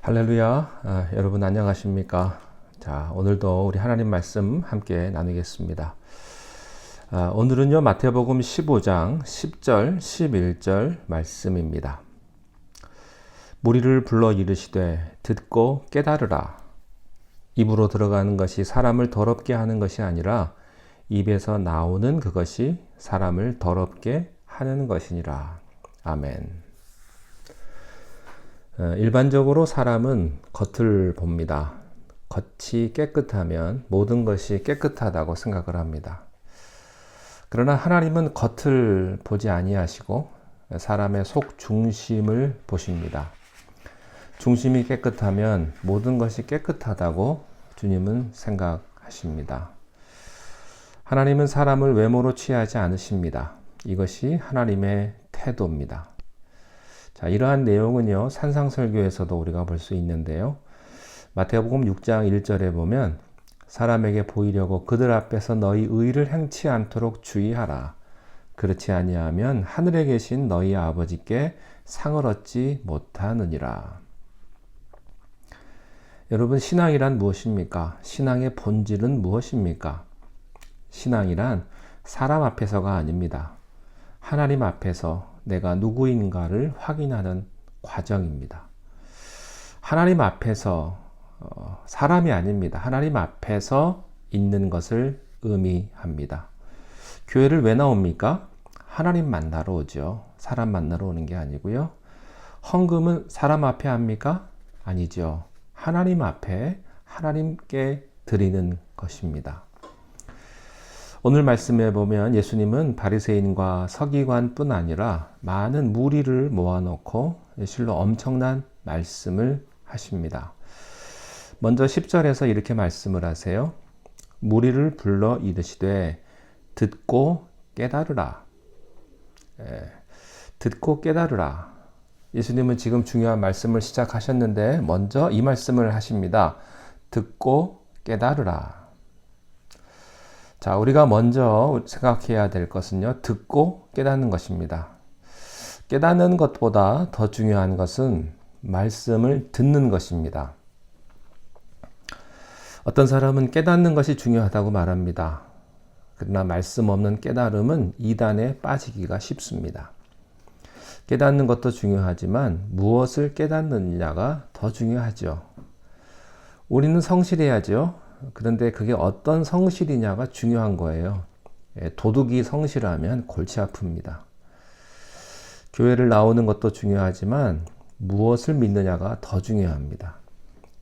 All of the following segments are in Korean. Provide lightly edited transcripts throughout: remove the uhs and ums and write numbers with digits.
할렐루야. 여러분 안녕하십니까? 자, 오늘도 우리 하나님 말씀 함께 나누겠습니다. 오늘은요, 마태복음 15장 10절, 11절 말씀입니다. 무리를 불러 이르시되 듣고 깨달으라. 입으로 들어가는 것이 사람을 더럽게 하는 것이 아니라 입에서 나오는 그것이 사람을 더럽게 하는 것이니라. 아멘. 일반적으로 사람은 겉을 봅니다. 겉이 깨끗하면 모든 것이 깨끗하다고 생각을 합니다. 그러나 하나님은 겉을 보지 아니하시고 사람의 속 중심을 보십니다. 중심이 깨끗하면 모든 것이 깨끗하다고 주님은 생각하십니다. 하나님은 사람을 외모로 취하지 않으십니다. 이것이 하나님의 태도입니다. 자, 이러한 내용은요, 산상설교에서도 우리가 볼 수 있는데요. 마태복음 6장 1절에 보면 사람에게 보이려고 그들 앞에서 너희 의를 행치 않도록 주의하라. 그렇지 아니하면 하늘에 계신 너희 아버지께 상을 얻지 못하느니라. 여러분, 신앙이란 무엇입니까? 신앙의 본질은 무엇입니까? 신앙이란 사람 앞에서가 아닙니다. 하나님 앞에서 내가 누구인가를 확인하는 과정입니다. 하나님 앞에서 사람이 아닙니다. 하나님 앞에서 있는 것을 의미합니다. 교회를 왜 나옵니까? 하나님 만나러 오죠. 사람 만나러 오는 게 아니고요. 헌금은 사람 앞에 합니까? 아니죠. 하나님 앞에 하나님께 드리는 것입니다. 오늘 말씀에 보면 예수님은 바리새인과 서기관뿐 아니라 많은 무리를 모아놓고 실로 엄청난 말씀을 하십니다. 먼저 10절에서 이렇게 말씀을 하세요. 무리를 불러 이르시되 듣고 깨달으라. 듣고 깨달으라. 예수님은 지금 중요한 말씀을 시작하셨는데 먼저 이 말씀을 하십니다. 듣고 깨달으라. 자, 우리가 먼저 생각해야 될 것은요, 듣고 깨닫는 것입니다. 깨닫는 것보다 더 중요한 것은 말씀을 듣는 것입니다. 어떤 사람은 깨닫는 것이 중요하다고 말합니다. 그러나 말씀 없는 깨달음은 이단에 빠지기가 쉽습니다. 깨닫는 것도 중요하지만 무엇을 깨닫느냐가 더 중요하죠. 우리는 성실해야죠. 그런데 그게 어떤 성실이냐가 중요한 거예요. 도둑이 성실하면 골치 아픕니다. 교회를 나오는 것도 중요하지만 무엇을 믿느냐가 더 중요합니다.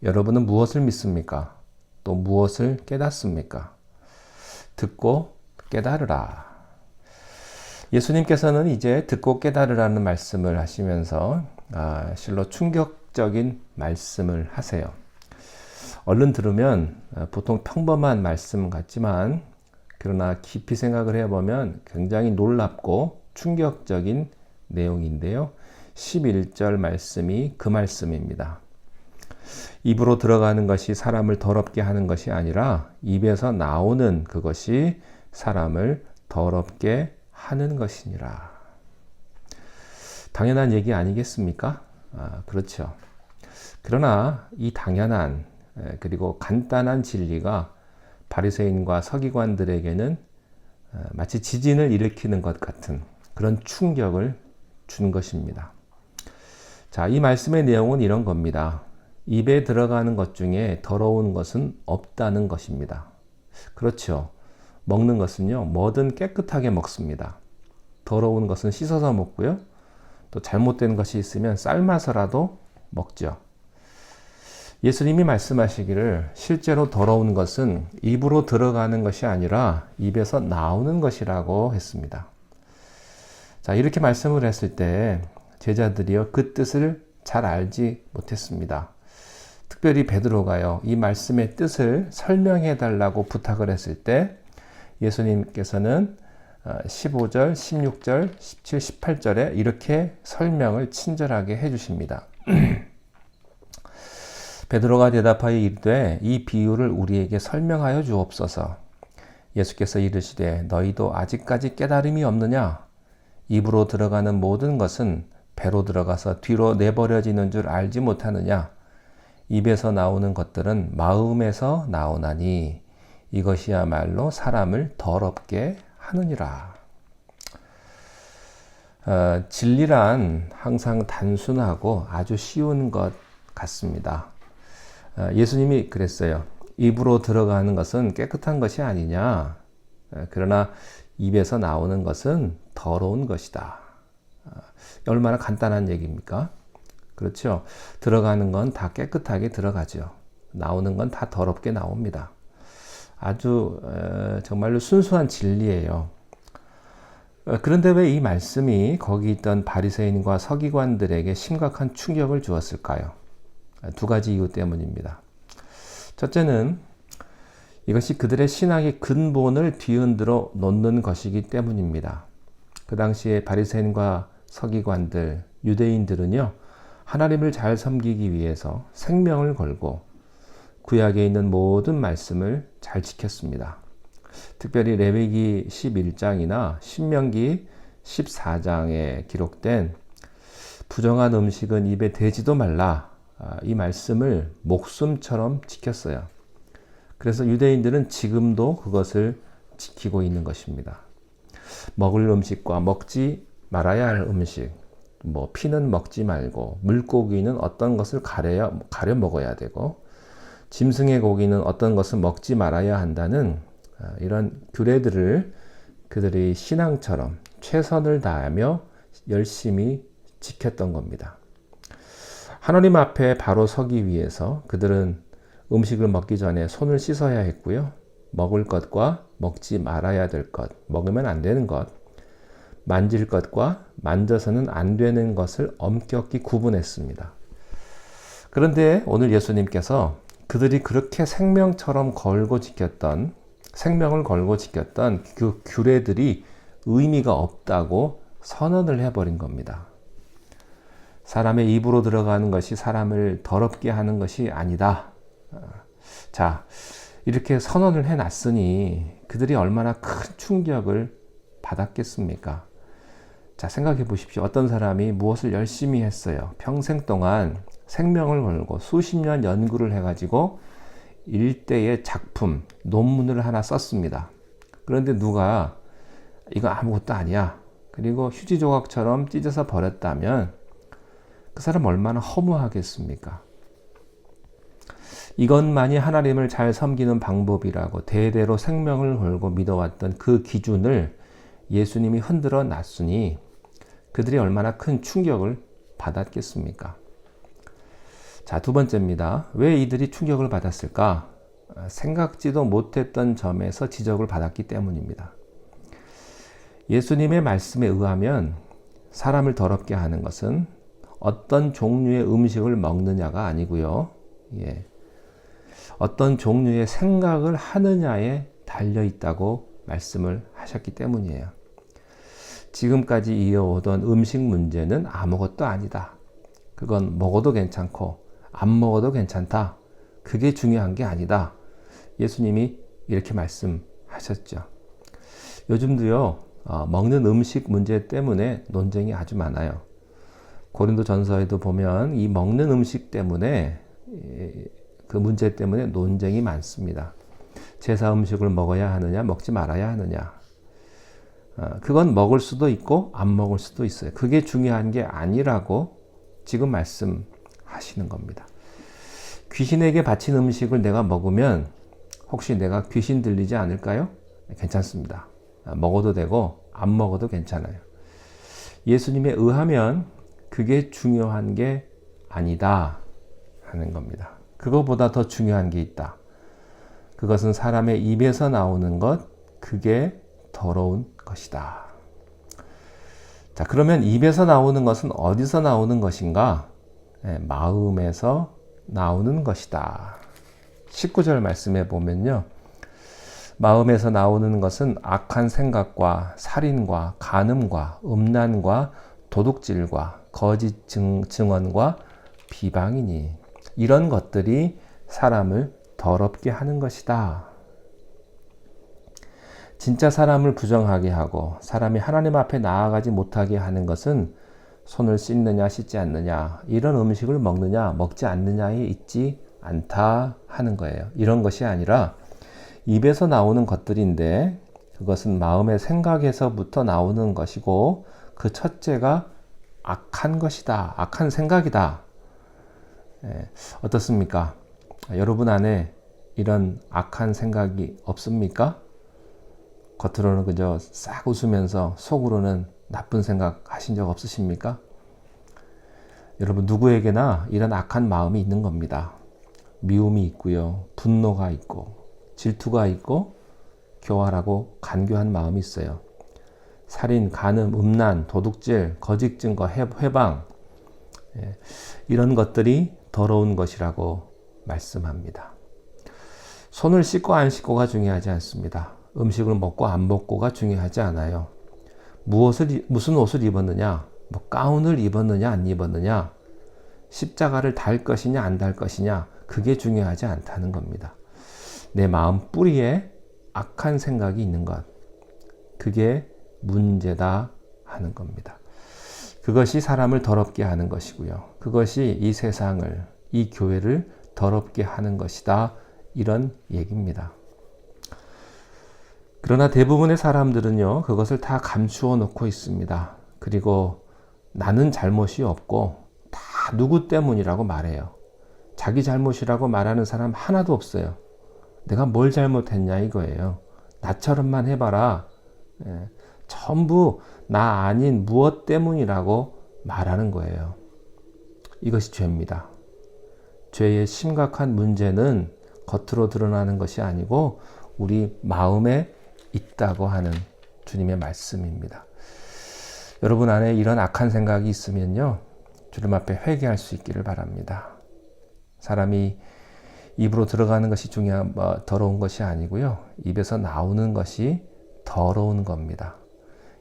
여러분은 무엇을 믿습니까? 또 무엇을 깨닫습니까? 듣고 깨달으라. 예수님께서는 이제 듣고 깨달으라는 말씀을 하시면서 실로 충격적인 말씀을 하세요. 얼른 들으면 보통 평범한 말씀 같지만 그러나 깊이 생각을 해보면 굉장히 놀랍고 충격적인 내용인데요. 11절 말씀이 그 말씀입니다. 입으로 들어가는 것이 사람을 더럽게 하는 것이 아니라 입에서 나오는 그것이 사람을 더럽게 하는 것이니라. 당연한 얘기 아니겠습니까? 그렇죠. 그러나 이 당연한 그리고 간단한 진리가 바리새인과 서기관들에게는 마치 지진을 일으키는 것 같은 그런 충격을 준 것입니다. 자, 이 말씀의 내용은 이런 겁니다. 입에 들어가는 것 중에 더러운 것은 없다는 것입니다. 그렇죠. 먹는 것은요, 뭐든 깨끗하게 먹습니다. 더러운 것은 씻어서 먹고요. 또 잘못된 것이 있으면 삶아서라도 먹죠. 예수님이 말씀하시기를 실제로 더러운 것은 입으로 들어가는 것이 아니라 입에서 나오는 것이라고 했습니다. 자, 이렇게 말씀을 했을 때 제자들이요, 그 뜻을 잘 알지 못했습니다. 특별히 베드로가요, 이 말씀의 뜻을 설명해 달라고 부탁을 했을 때 예수님께서는 15절, 16절, 17, 18절에 이렇게 설명을 친절하게 해주십니다. 베드로가 대답하여 이르되 이 비유를 우리에게 설명하여 주옵소서. 예수께서 이르시되 너희도 아직까지 깨달음이 없느냐? 입으로 들어가는 모든 것은 배로 들어가서 뒤로 내버려지는 줄 알지 못하느냐? 입에서 나오는 것들은 마음에서 나오나니 이것이야말로 사람을 더럽게 하느니라. 진리란 항상 단순하고 아주 쉬운 것 같습니다. 예수님이 그랬어요. 입으로 들어가는 것은 깨끗한 것이 아니냐. 그러나 입에서 나오는 것은 더러운 것이다. 얼마나 간단한 얘기입니까? 그렇죠. 들어가는 건 다 깨끗하게 들어가죠. 나오는 건 다 더럽게 나옵니다. 아주 정말로 순수한 진리예요. 그런데 왜 이 말씀이 거기 있던 바리새인과 서기관들에게 심각한 충격을 주었을까요? 두 가지 이유 때문입니다. 첫째는 이것이 그들의 신앙의 근본을 뒤흔들어 놓는 것이기 때문입니다. 그 당시에 바리새인과 서기관들, 유대인들은요, 하나님을 잘 섬기기 위해서 생명을 걸고 구약에 있는 모든 말씀을 잘 지켰습니다. 특별히 레위기 11장이나 신명기 14장에 기록된 부정한 음식은 입에 대지도 말라, 이 말씀을 목숨처럼 지켰어요. 그래서 유대인들은 지금도 그것을 지키고 있는 것입니다. 먹을 음식과 먹지 말아야 할 음식, 피는 먹지 말고, 물고기는 어떤 것을 가려 먹어야 되고, 짐승의 고기는 어떤 것을 먹지 말아야 한다는 이런 규례들을 그들이 신앙처럼 최선을 다하며 열심히 지켰던 겁니다. 하나님 앞에 바로 서기 위해서 그들은 음식을 먹기 전에 손을 씻어야 했고요. 먹을 것과 먹지 말아야 될 것, 먹으면 안 되는 것, 만질 것과 만져서는 안 되는 것을 엄격히 구분했습니다. 그런데 오늘 예수님께서 그들이 그렇게 생명을 걸고 지켰던 그 규례들이 의미가 없다고 선언을 해버린 겁니다. 사람의 입으로 들어가는 것이 사람을 더럽게 하는 것이 아니다. 자, 이렇게 선언을 해놨으니 그들이 얼마나 큰 충격을 받았겠습니까? 자, 생각해 보십시오. 어떤 사람이 무엇을 열심히 했어요. 평생 동안 생명을 걸고 수십 년 연구를 해가지고 일대의 작품, 논문을 하나 썼습니다. 그런데 누가 이거 아무것도 아니야. 그리고 휴지 조각처럼 찢어서 버렸다면 그 사람 얼마나 허무하겠습니까? 이것만이 하나님을 잘 섬기는 방법이라고 대대로 생명을 걸고 믿어왔던 그 기준을 예수님이 흔들어 놨으니 그들이 얼마나 큰 충격을 받았겠습니까? 자, 두 번째입니다. 왜 이들이 충격을 받았을까? 생각지도 못했던 점에서 지적을 받았기 때문입니다. 예수님의 말씀에 의하면 사람을 더럽게 하는 것은 어떤 종류의 음식을 먹느냐가 아니고요. 어떤 종류의 생각을 하느냐에 달려 있다고 말씀을 하셨기 때문이에요. 지금까지 이어오던 음식 문제는 아무것도 아니다. 그건 먹어도 괜찮고 안 먹어도 괜찮다. 그게 중요한 게 아니다. 예수님이 이렇게 말씀하셨죠. 요즘도요, 먹는 음식 문제 때문에 논쟁이 아주 많아요. 고린도전서에도 보면 이 먹는 음식 때문에 그 문제 때문에 논쟁이 많습니다. 제사 음식을 먹어야 하느냐, 먹지 말아야 하느냐. 그건 먹을 수도 있고 안 먹을 수도 있어요. 그게 중요한 게 아니라고 지금 말씀하시는 겁니다. 귀신에게 바친 음식을 내가 먹으면 혹시 내가 귀신 들리지 않을까요? 괜찮습니다. 먹어도 되고 안 먹어도 괜찮아요. 예수님에 의하면 그게 중요한 게 아니다 하는 겁니다. 그거보다 더 중요한 게 있다. 그것은 사람의 입에서 나오는 것, 그게 더러운 것이다. 자, 그러면 입에서 나오는 것은 어디서 나오는 것인가? 마음에서 나오는 것이다. 19절 말씀에 보면요. 마음에서 나오는 것은 악한 생각과 살인과 간음과 음란과 도둑질과 거짓 증언과 비방이니 이런 것들이 사람을 더럽게 하는 것이다. 진짜 사람을 부정하게 하고 사람이 하나님 앞에 나아가지 못하게 하는 것은 손을 씻느냐 씻지 않느냐, 이런 음식을 먹느냐 먹지 않느냐에 있지 않다 하는 거예요. 이런 것이 아니라 입에서 나오는 것들인데 그것은 마음의 생각에서부터 나오는 것이고 그 첫째가 악한 것이다. 악한 생각이다. 어떻습니까? 여러분 안에 이런 악한 생각이 없습니까? 겉으로는 그저 싹 웃으면서 속으로는 나쁜 생각 하신 적 없으십니까? 여러분 누구에게나 이런 악한 마음이 있는 겁니다. 미움이 있고요. 분노가 있고 질투가 있고 교활하고 간교한 마음이 있어요. 살인, 간음, 음란, 도둑질, 거짓 증거, 회방, 이런 것들이 더러운 것이라고 말씀합니다. 손을 씻고 안 씻고가 중요하지 않습니다. 음식을 먹고 안 먹고가 중요하지 않아요. 무슨 옷을 입었느냐, 뭐 가운을 입었느냐 안 입었느냐, 십자가를 달 것이냐 안 달 것이냐, 그게 중요하지 않다는 겁니다. 내 마음 뿌리에 악한 생각이 있는 것, 그게 문제다 하는 겁니다. 그것이 사람을 더럽게 하는 것이고요. 그것이 이 세상을, 이 교회를 더럽게 하는 것이다, 이런 얘기입니다. 그러나 대부분의 사람들은요, 그것을 다 감추어 놓고 있습니다. 그리고 나는 잘못이 없고 다 누구 때문이라고 말해요. 자기 잘못이라고 말하는 사람 하나도 없어요. 내가 뭘 잘못했냐 이거예요. 나처럼만 해봐라. 전부 나 아닌 무엇 때문이라고 말하는 거예요. 이것이 죄입니다. 죄의 심각한 문제는 겉으로 드러나는 것이 아니고 우리 마음에 있다고 하는 주님의 말씀입니다. 여러분 안에 이런 악한 생각이 있으면요, 주님 앞에 회개할 수 있기를 바랍니다. 사람이 입으로 들어가는 것이 더러운 것이 아니고요, 입에서 나오는 것이 더러운 겁니다.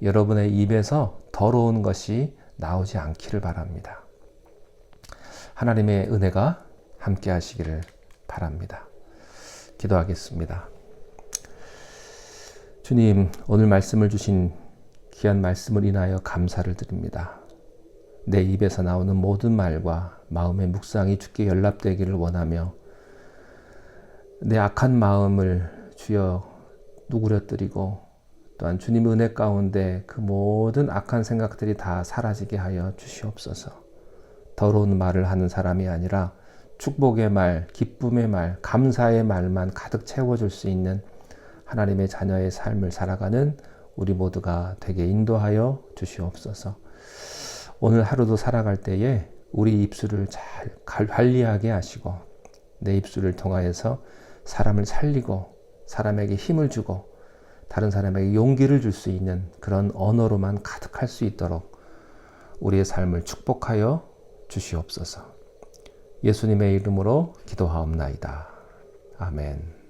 여러분의 입에서 더러운 것이 나오지 않기를 바랍니다. 하나님의 은혜가 함께 하시기를 바랍니다. 기도하겠습니다. 주님, 오늘 말씀을 주신 귀한 말씀을 인하여 감사를 드립니다. 내 입에서 나오는 모든 말과 마음의 묵상이 주께 연락되기를 원하며 내 악한 마음을 주여 누그러뜨리고 또한 주님 은혜 가운데 그 모든 악한 생각들이 다 사라지게 하여 주시옵소서. 더러운 말을 하는 사람이 아니라 축복의 말, 기쁨의 말, 감사의 말만 가득 채워줄 수 있는 하나님의 자녀의 삶을 살아가는 우리 모두가 되게 인도하여 주시옵소서. 오늘 하루도 살아갈 때에 우리 입술을 잘 관리하게 하시고 내 입술을 통하여서 사람을 살리고 사람에게 힘을 주고 다른 사람에게 용기를 줄 수 있는 그런 언어로만 가득할 수 있도록 우리의 삶을 축복하여 주시옵소서. 예수님의 이름으로 기도하옵나이다. 아멘.